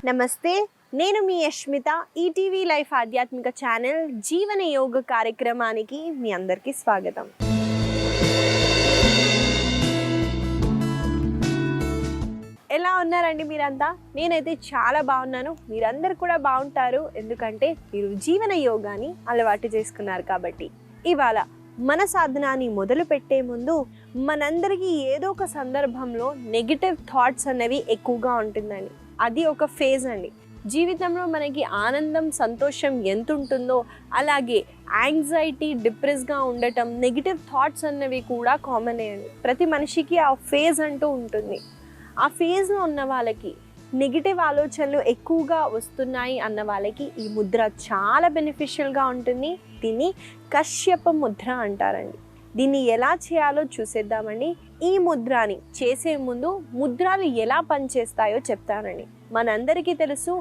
నమస్తే, నేను మీ యష్మిత. ETV life ఆధ్యాత్మిక ఛానల్ జీవన యోగ కార్యక్రమానికి మీ అందరికీ స్వాగతం. ఎలా ఉన్నారండి మీరంతా? నేనైతే చాలా బాగున్నాను. మీరందరూ కూడా బాగుంటారు, ఎందుకంటే మీరు జీవన యోగాని అలవాటు చేసుకున్నారు కాబట్టి. ఇవాళ మన సాధనాన్ని మొదలు పెట్టే ముందు మనందరికీ ఏదో ఒక సందర్భంలో నెగిటివ్ థాట్స్ అనేవి ఎక్కువగా ఉంటుందండి. అది ఒక ఫేజ్ అండి. జీవితంలో మనకి ఆనందం, సంతోషం ఎంత ఉంటుందో అలాగే యాంగ్జైటీ, డిప్రెస్గా ఉండటం, నెగిటివ్ థాట్స్ అన్నవి కూడా కామన్ అండి. ప్రతి మనిషికి ఆ ఫేజ్ అంటూ ఉంటుంది. ఆ ఫేజ్లో ఉన్న వాళ్ళకి నెగిటివ్ ఆలోచనలు ఎక్కువగా వస్తున్నాయి అన్న వాళ్ళకి ఈ ముద్ర చాలా బెనిఫిషియల్గా ఉంటుంది. దీన్ని కశ్యప ముద్ర అంటారండి. దీన్ని ఎలా చేయాలో చూసేద్దామండి. ఈ ముద్రని చేసే ముందు ముద్రలు ఎలా పనిచేస్తాయో చెప్తానండి. మనందరికీ తెలుసు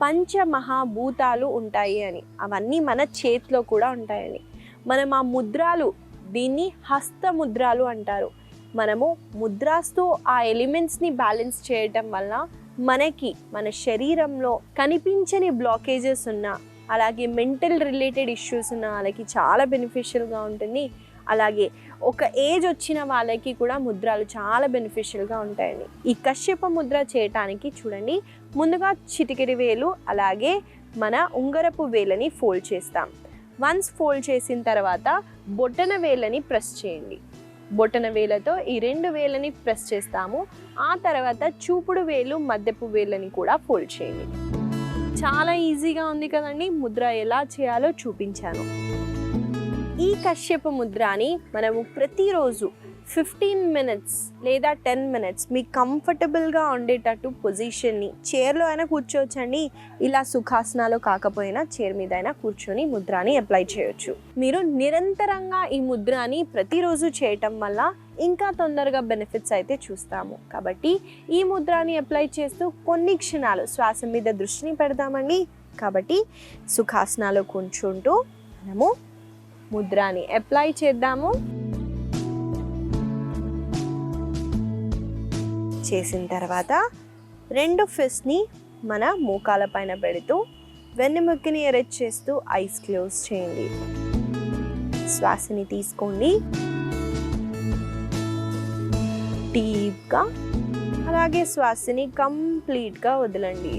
పంచమహాభూతాలు ఉంటాయి అని. అవన్నీ మన చేతిలో కూడా ఉంటాయని. మనం ఆ ముద్రలు, దీన్ని హస్తముద్రాలు అంటారు. మనము ముద్రాస్తో ఆ ఎలిమెంట్స్ని బ్యాలెన్స్ చేయటం వల్ల మనకి మన శరీరంలో కనిపించని బ్లాకేజెస్ ఉన్నా, అలాగే మెంటల్ రిలేటెడ్ ఇష్యూస్ ఉన్న వాళ్ళకి చాలా బెనిఫిషియల్గా ఉంటుంది. అలాగే ఒక ఏజ్ వచ్చిన వాళ్ళకి కూడా ముద్రలు చాలా బెనిఫిషియల్గా ఉంటాయండి. ఈ కశ్యప ముద్ర చేయటానికి చూడండి, ముందుగా చిటికెడి వేలు అలాగే మన ఉంగరపు వేలని ఫోల్డ్ చేస్తాం. వన్స్ ఫోల్డ్ చేసిన తర్వాత బొటన వేలని ప్రెస్ చేయండి. బొటన వేలతో ఈ 2 వేలని ప్రెస్ చేస్తాము. ఆ తర్వాత చూపుడు వేలు, మధ్యపు వేలని కూడా ఫోల్డ్ చేయండి. చాలా ఈజీగా ఉంది కదండి. ముద్ర ఎలా చేయాలో చూపించాను. ఈ కశ్యప ముద్రని మనము ప్రతిరోజు 15 మినిట్స్ లేదా 10 మినిట్స్ మీకు కంఫర్టబుల్గా ఉండేటట్టు పొజిషన్ని, చైర్లో అయినా కూర్చోవచ్చండి. ఇలా సుఖాసనాలు కాకపోయినా చైర్ మీద అయినా కూర్చొని ముద్రని అప్లై చేయొచ్చు. మీరు నిరంతరంగా ఈ ముద్రని ప్రతిరోజు చేయటం వల్ల ఇంకా తొందరగా బెనిఫిట్స్ అయితే చూస్తాము. కాబట్టి ఈ ముద్రని అప్లై చేస్తూ కొన్ని క్షణాలు శ్వాస మీద దృష్టిని పెడదామండి. కాబట్టి సుఖాసనాలు కూర్చుంటూ మనము ముద్రని అప్లై చేద్దాము. చేసిన తర్వాత 2 ఫిస్ట్ని మన మోకాల పైన పెడుతూ వెన్నెముకని ఎరెక్ట్ చేస్తూ ఐస్ క్లోజ్ చేయండి. శ్వాసని తీసుకోండి డీప్గా, అలాగే శ్వాసని కంప్లీట్గా వదలండి.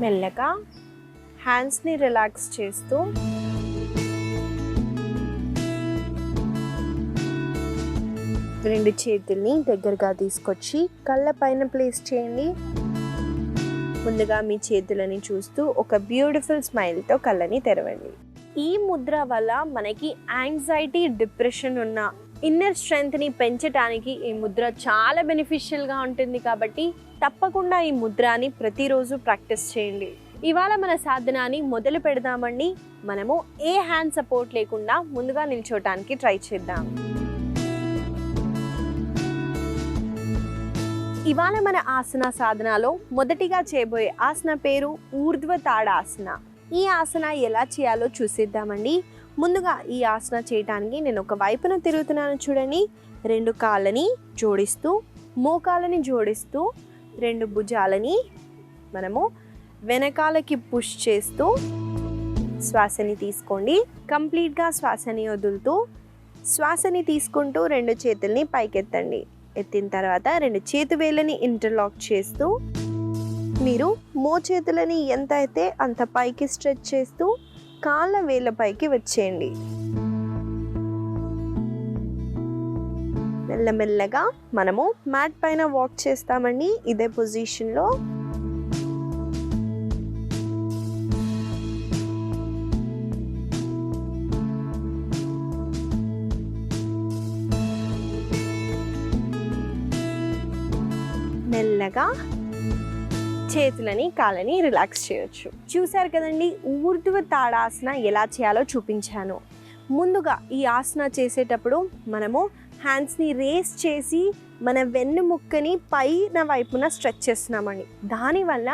మెల్లగా హ్యాండ్స్ని రిలాక్స్ చేస్తూ రెండు చేతుల్ని దగ్గరగా తీసుకొచ్చి కళ్ళ పైన ప్లేస్ చేయండి. ముందుగా మీ చేతులని చూస్తూ ఒక బ్యూటిఫుల్ స్మైల్తో కళ్ళని తెరవండి. ఈ ముద్ర వల్ల మనకి యాంగ్జైటీ, డిప్రెషన్ ఉన్న ఇన్నర్ స్ట్రెంగ్త్ని పెంచడానికి ఈ ముద్ర చాలా బెనిఫిషియల్గా ఉంటుంది. కాబట్టి తప్పకుండా ఈ ముద్రని ప్రతిరోజు ప్రాక్టీస్ చేయండి. ఇవాళ మన సాధనాన్ని మొదలు పెడదామండి. మనము ఏ హ్యాండ్ సపోర్ట్ లేకుండా ముందుగా నిల్చోటానికి ట్రై చేద్దాం. ఇవాళ మన ఆసన సాధనలో మొదటిగా చేయబోయే ఆసన పేరు ఊర్ధ్వ తాడాసన. ఈ ఆసన ఎలా చేయాలో చూసేద్దామండి. ముందుగా ఈ ఆసన చేయడానికి నేను ఒక వైపున తిరుగుతున్నాను చూడండి. 2 కాళ్ళని జోడిస్తూ, మోకాలని జోడిస్తూ, 2 భుజాలని మనము వెనకాలకి పుష్ చేస్తూ శ్వాసని తీసుకోండి. కంప్లీట్గా శ్వాసని వదులుతూ శ్వాసని తీసుకుంటూ 2 చేతుల్ని పైకెత్తండి. ఎత్తిన తర్వాత 2 చేతి వేళ్ళని ఇంటర్లాక్ చేస్తూ మీరు మోచేతులని ఎంత అయితే అంత పైకి స్ట్రెచ్ చేస్తూ కాళ్ళ వేళ్ళ పైకి వచ్చేయండి. మెల్లమెల్లగా మనము మ్యాట్ పైన వాక్ చేస్తామండి ఇదే పొజిషన్లో. మెల్లగా చేతులని కాళ్ళని రిలాక్స్ చేయొచ్చు. చూసారు కదండి, ఊర్ధ్వ తాడాసన ఎలా చేయాలో చూపించాను. ముందుగా ఈ ఆసన చేసేటప్పుడు మనము హ్యాండ్స్ని రేస్ చేసి మన వెన్నుముక్కని పైన వైపున స్ట్రెచ్ చేస్తున్నామండి. దానివల్ల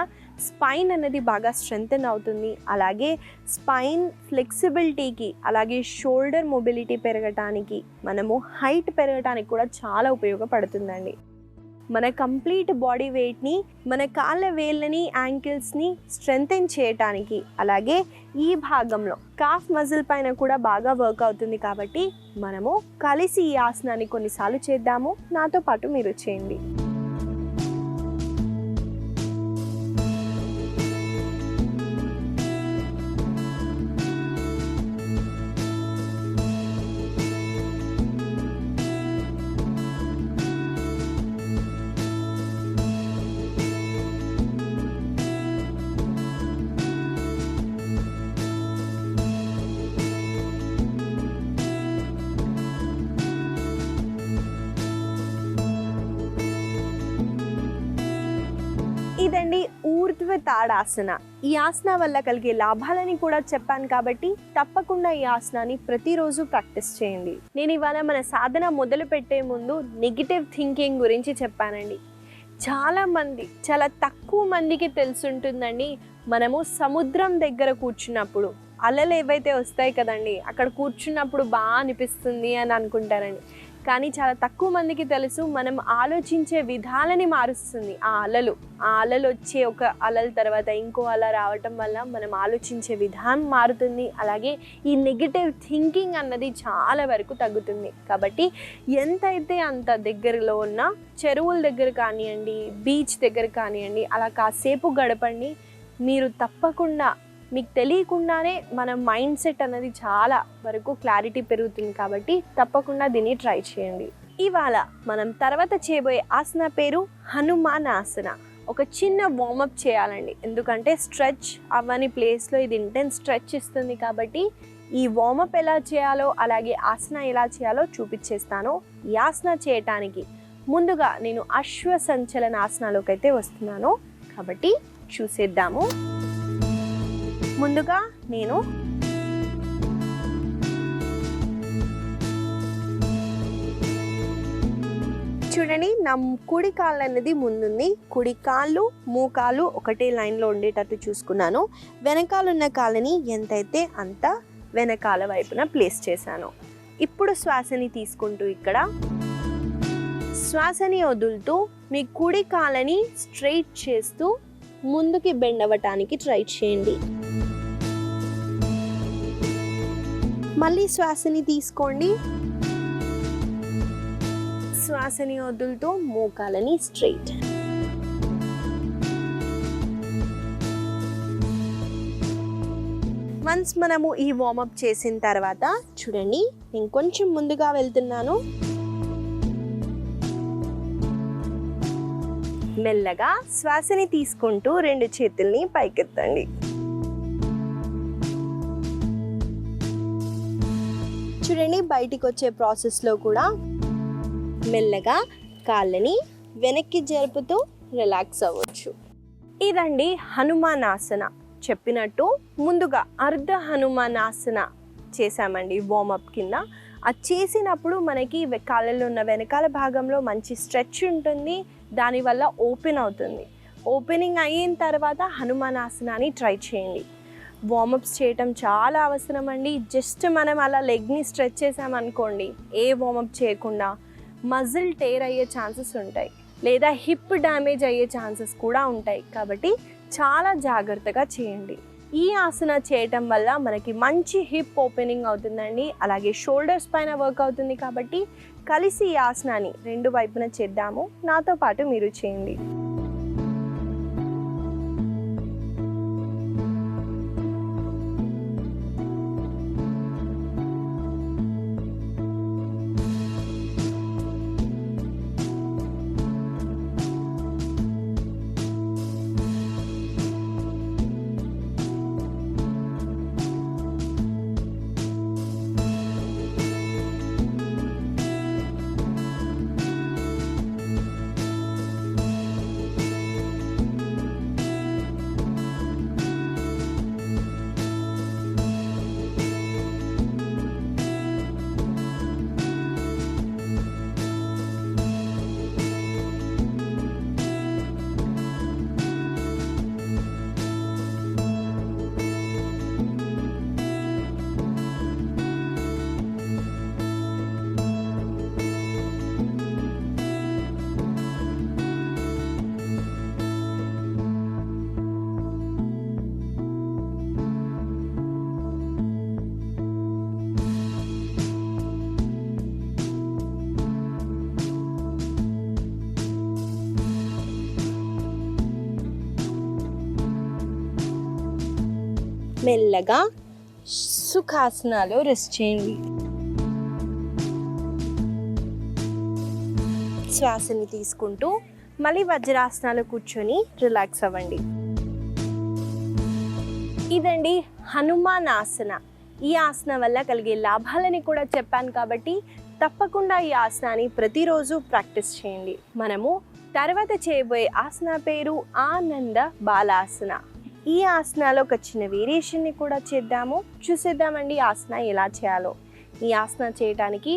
స్పైన్ అనేది బాగా స్ట్రెంగ్తెన్ అవుతుంది. అలాగే స్పైన్ ఫ్లెక్సిబిలిటీకి, అలాగే షోల్డర్ మొబిలిటీ పెరగటానికి, మనము హైట్ పెరగటానికి కూడా చాలా ఉపయోగపడుతుందండి. మన కంప్లీట్ బాడీ వెయిట్ని, మన కాళ్ళ వేళ్ళని, యాంకిల్స్ని స్ట్రెంగ్తెన్ చేయటానికి, అలాగే ఈ భాగంలో కాఫ్ మజిల్ పైన కూడా బాగా వర్క్ అవుతుంది. కాబట్టి మనము కలిసి ఈ ఆసనాన్ని కొన్నిసార్లు చేద్దాము. నాతో పాటు మీరు చేయండి. ఇదండి ఊర్ధ్వ తాడాసన. ఈ ఆసన వల్ల కలిగే లాభాలని కూడా చెప్పాను కాబట్టి తప్పకుండా ఈ ఆసనాన్ని ప్రతిరోజు ప్రాక్టీస్ చేయండి. నేను ఇవాళ మన సాధన మొదలు పెట్టే ముందు నెగిటివ్ థింకింగ్ గురించి చెప్పానండి. చాలా తక్కువ మందికి తెలుసుంటుందండి. మనము సముద్రం దగ్గర కూర్చున్నప్పుడు అలలు ఏవైతే వస్తాయి కదండి, అక్కడ కూర్చున్నప్పుడు బాగా అనిపిస్తుంది అని అనుకుంటారండి. కానీ చాలా తక్కువ మందికి తెలుసు, మనం ఆలోచించే విధాలని మారుస్తుంది ఆ అలలు వచ్చే ఒక అలల తర్వాత ఇంకో అల రావటం వల్ల మనం ఆలోచించే విధానం మారుతుంది. అలాగే ఈ నెగిటివ్ థింకింగ్ అన్నది చాలా వరకు తగ్గుతుంది. కాబట్టి ఎంతైతే అంత దగ్గరలో ఉన్న చెరువుల దగ్గర కానివ్వండి, బీచ్ దగ్గర కానివ్వండి, అలా కాసేపు గడపండి. మీరు తప్పకుండా మీకు తెలియకుండానే మన మైండ్ సెట్ అనేది చాలా వరకు క్లారిటీ పెరుగుతుంది. కాబట్టి తప్పకుండా దీన్ని ట్రై చేయండి. ఇవాళ మనం తర్వాత చేయబోయే ఆసన పేరు హనుమాన్ ఆసన. ఒక చిన్న వార్మప్ చేయాలండి, ఎందుకంటే స్ట్రెచ్ అవ్వని ప్లేస్లో ఇది ఇంటెన్స్ స్ట్రెచ్ ఇస్తుంది. కాబట్టి ఈ వార్మప్ ఎలా చేయాలో, అలాగే ఆసన ఎలా చేయాలో చూపించేస్తాను. ఈ ఆసన చేయటానికి ముందుగా నేను అశ్వ సంచలన ఆసనాలోకి అయితే వస్తున్నాను. కాబట్టి చూసేద్దాము. ముందుగా నేను చూడండి, నా కుడి కాళ్ళు అనేది ముందుంది. కుడి కాళ్ళు, మోకాళ్ళు ఒకటే లైన్లో ఉండేటట్టు చూసుకున్నాను. వెనకాలన్న కాళ్ళని ఎంతైతే అంత వెనకాల వైపున ప్లేస్ చేశాను. ఇప్పుడు శ్వాసని తీసుకుంటూ ఇక్కడ శ్వాసని వదులుతూ మీ కుడి కాళ్ళని స్ట్రైట్ చేస్తూ ముందుకి బెండ్ అవ్వటానికి ట్రై చేయండి. మళ్ళీ శ్వాసని తీసుకోండి. శ్వాసని వదులుతూ మోకాలని స్ట్రైట్. వన్స్ మనము ఈ వార్మప్ చేసిన తర్వాత చూడండి, నేను కొంచెం ముందుగా వెళ్తున్నాను. మెల్లగా శ్వాసని తీసుకుంటూ రెండు చేతుల్ని పైకెత్తండి. చూడండి, బయటికి వచ్చే ప్రాసెస్లో కూడా మెల్లగా కాళ్ళని వెనక్కి జరుపుతూ రిలాక్స్ అవ్వచ్చు. ఇదండి హనుమాన్ ఆసన. చెప్పినట్టు ముందుగా అర్ధ హనుమాన్ ఆసన చేసామండి వార్మప్ కింద. అది చేసినప్పుడు మనకి కాళ్ళలో ఉన్న వెనకాల భాగంలో మంచి స్ట్రెచ్ ఉంటుంది, దానివల్ల ఓపెన్ అవుతుంది. ఓపెనింగ్ అయిన తర్వాత హనుమాన్ ఆసనాన్ని ట్రై చేయండి. వార్మప్స్ చేయటం చాలా అవసరం అండి. జస్ట్ మనం అలా లెగ్ని స్ట్రెచ్ చేసామనుకోండి, ఏ వార్మప్ చేయకుండా మజిల్ టేర్ అయ్యే ఛాన్సెస్ ఉంటాయి, లేదా హిప్ డ్యామేజ్ అయ్యే ఛాన్సెస్ కూడా ఉంటాయి. కాబట్టి చాలా జాగ్రత్తగా చేయండి. ఈ ఆసన చేయటం వల్ల మనకి మంచి హిప్ ఓపెనింగ్ అవుతుందండి, అలాగే షోల్డర్స్ పైన వర్క్ అవుతుంది. కాబట్టి కలిసి ఈ ఆసనాన్ని రెండు వైపున చేద్దాము. నాతో పాటు మీరు చేయండి. మెల్లగా సుఖాసనాలో రెస్ట్ చేయండి. శ్వాసని తీసుకుంటూ మళ్ళీ వజ్రాసనాలు కూర్చొని రిలాక్స్ అవ్వండి. ఇదండి హనుమాన్ ఆసన. ఈ ఆసన వల్ల కలిగే లాభాలని కూడా చెప్పాను కాబట్టి తప్పకుండా ఈ ఆసనాన్ని ప్రతిరోజు ప్రాక్టీస్ చేయండి. మనము తర్వాత చేయబోయే ఆసన పేరు ఆనంద బాలాసన. ఈ ఆసనాలో ఒక చిన్న వేరియేషన్ని కూడా చూసేద్దామండి ఆసన ఎలా చేయాలో. ఈ ఆసన చేయడానికి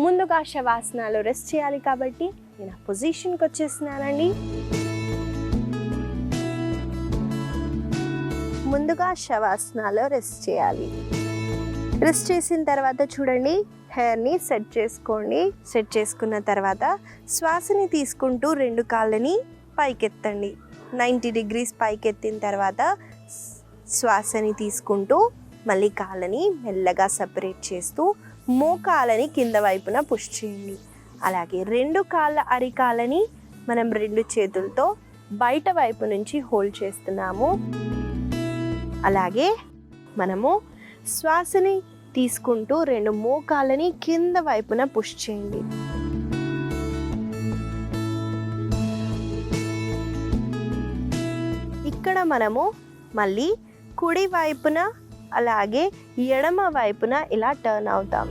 ముందుగా శవాసనాలో రెస్ట్ చేయాలి కాబట్టి నేను ఆ పొజిషన్కి వచ్చేస్తున్నానండి. ముందుగా శవాసనాలో రెస్ట్ చేయాలి. రెస్ట్ చేసిన తర్వాత చూడండి, హెయిర్ని సెట్ చేసుకోండి. సెట్ చేసుకున్న తర్వాత శ్వాసని తీసుకుంటూ 2 కాళ్ళని పైకెత్తండి. 90 degrees పైకెత్తిన తర్వాత శ్వాసని తీసుకుంటూ మళ్ళీ కాళ్ళని మెల్లగా సపరేట్ చేస్తూ మోకాలని కింద వైపున పుష్ చేయండి. అలాగే 2 కాళ్ళ అరికాలని మనం 2 చేతులతో బయట వైపు నుంచి హోల్డ్ చేస్తున్నాము. అలాగే మనము శ్వాసని తీసుకుంటూ 2 మోకాళ్ళని కింద వైపున పుష్ చేయండి. ఇక్కడ మనము మళ్ళీ కుడి వైపున అలాగే ఎడమ వైపున ఇలా టర్న్ అవుతాం.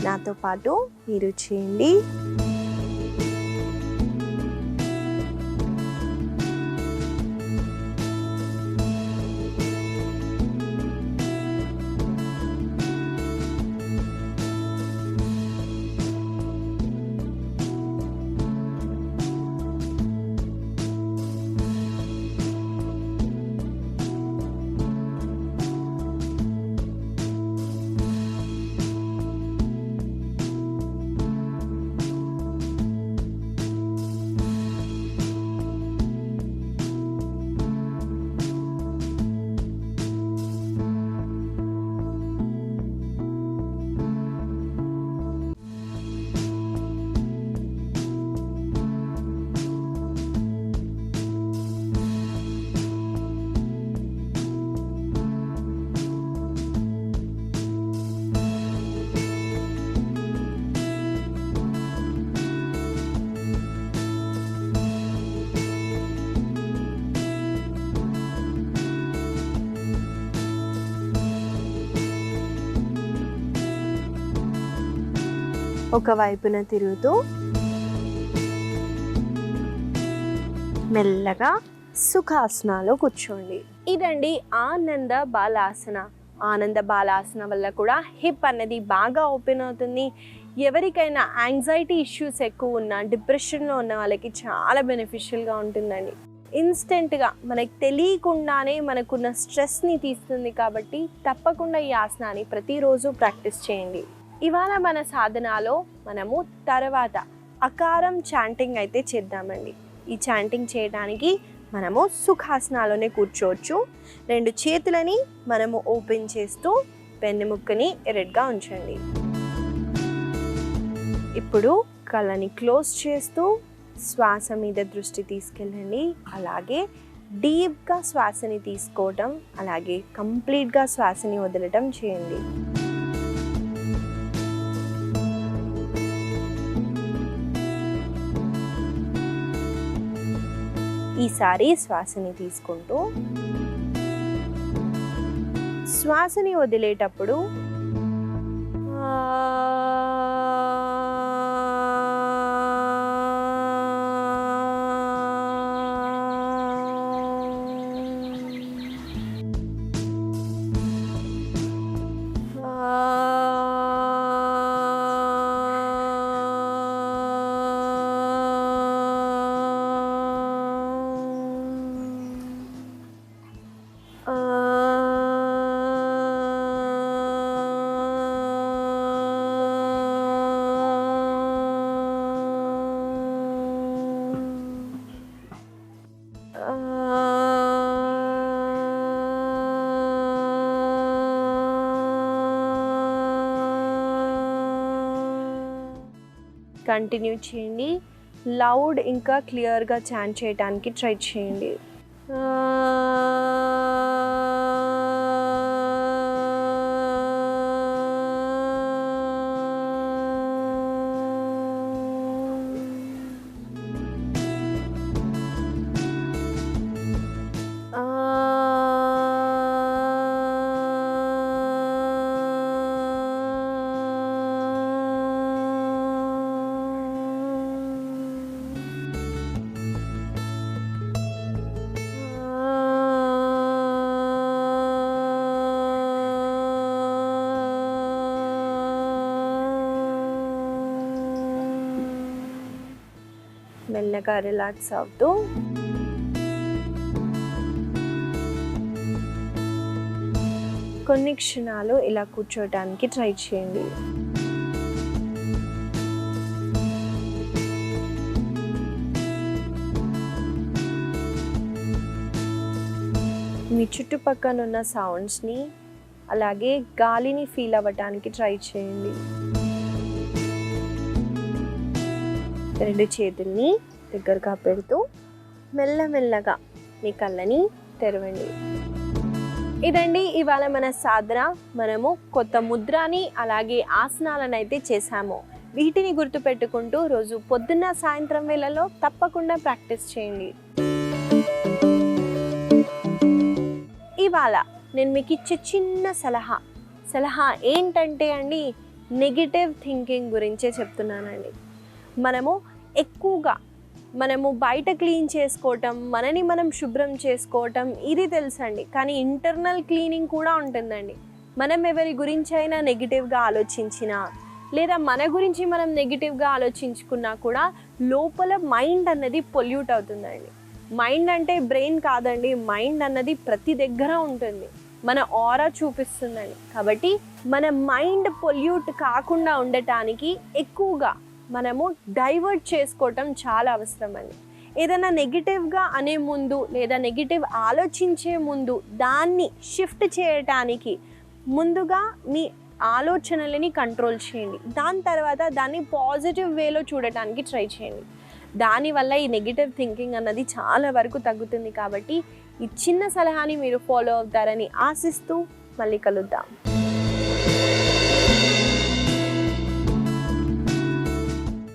నాతో పాటు మీరు చేయండి. ఒక వైపున తిరుగుతూ మెల్లగా సుఖాసనాలో కూర్చోండి. ఇదండి ఆనంద బాలాసన. ఆనంద బాలాసన వల్ల కూడా హిప్ అనేది బాగా ఓపెన్ అవుతుంది. ఎవరికైనా యాంగ్జైటీ ఇష్యూస్ ఎక్కువ ఉన్న, డిప్రెషన్లో ఉన్న వాళ్ళకి చాలా బెనిఫిషియల్గా ఉంటుందండి. ఇన్స్టెంట్గా మనకు తెలియకుండానే మనకున్న స్ట్రెస్ని తీస్తుంది కాబట్టి తప్పకుండా ఈ ఆసనాన్ని ప్రతిరోజు ప్రాక్టీస్ చేయండి. ఇవాళ మన సాధనలో మనము తర్వాత అకారం చాంటింగ్ అయితే చేద్దామండి. ఈ చాంటింగ్ చేయడానికి మనము సుఖాసనాలోనే కూర్చోవచ్చు. 2 చేతులని మనము ఓపెన్ చేస్తూ వెన్నెముక్కని ఎరెడ్గా ఉంచండి. ఇప్పుడు కళ్ళని క్లోజ్ చేస్తూ శ్వాస మీద దృష్టి తీసుకెళ్ళండి. అలాగే డీప్గా శ్వాసని తీసుకోవటం, అలాగే కంప్లీట్గా శ్వాసని వదలటం చేయండి. ఈసారి శ్వాసని తీసుకుంటూ శ్వాసని వదిలేటప్పుడు కంటిన్యూ చేయండి. లౌడ్ ఇంకా క్లియర్గా చాంట్ చేయడానికి ట్రై చేయండి. మెల్లగా రిలాక్స్ అవుతూ కొన్ని క్షణాలు ఇలా కూర్చోటానికి ట్రై చేయండి. మీ చుట్టుపక్కల ఉన్న సౌండ్స్ని అలాగే గాలిని ఫీల్ అవ్వటానికి ట్రై చేయండి. రెండు చేతుల్ని దగ్గరగా పెడుతూ మెల్లమెల్లగా మీ కళ్ళని తెరవండి. ఇదండి ఇవాళ మన సాధన. మనము కొత్త ముద్రని అలాగే ఆసనాలను అయితే చేశాము. వీటిని గుర్తుపెట్టుకుంటూ రోజు పొద్దున్న సాయంత్రం వేళల్లో తప్పకుండా ప్రాక్టీస్ చేయండి. ఇవాళ నేను మీకు ఇచ్చే చిన్న సలహా ఏంటంటే అండి, నెగిటివ్ థింకింగ్ గురించే చెప్తున్నానండి. మనము బయట క్లీన్ చేసుకోవటం, మనని మనం శుభ్రం చేసుకోవటం ఇది తెలుసండి. కానీ ఇంటర్నల్ క్లీనింగ్ కూడా ఉంటుందండి. మనం ఎవరి గురించి అయినా నెగిటివ్గా ఆలోచించినా లేదా మన గురించి మనం నెగిటివ్గా ఆలోచించుకున్నా కూడా లోపల మైండ్ అన్నది పొల్యూట్ అవుతుందండి. మైండ్ అంటే బ్రెయిన్ కాదండి, మైండ్ అన్నది ప్రతి దగ్గర ఉంటుంది, మన ఆరా చూపిస్తుందండి. కాబట్టి మన మైండ్ పొల్యూట్ కాకుండా ఉండటానికి ఎక్కువగా మనము డైవర్ట్ చేసుకోవటం చాలా అవసరం అండి. ఏదైనా నెగిటివ్గా అనే ముందు లేదా నెగిటివ్ ఆలోచించే ముందు దాన్ని షిఫ్ట్ చేయటానికి ముందుగా మీ ఆలోచనలని కంట్రోల్ చేయండి. దాని తర్వాత దాన్ని పాజిటివ్ వేలో చూడటానికి ట్రై చేయండి. దానివల్ల ఈ నెగిటివ్ థింకింగ్ అన్నది చాలా వరకు తగ్గుతుంది. కాబట్టి ఈ చిన్న సలహాని మీరు ఫాలో అవుతారని ఆశిస్తూ మళ్ళీ కలుద్దాం.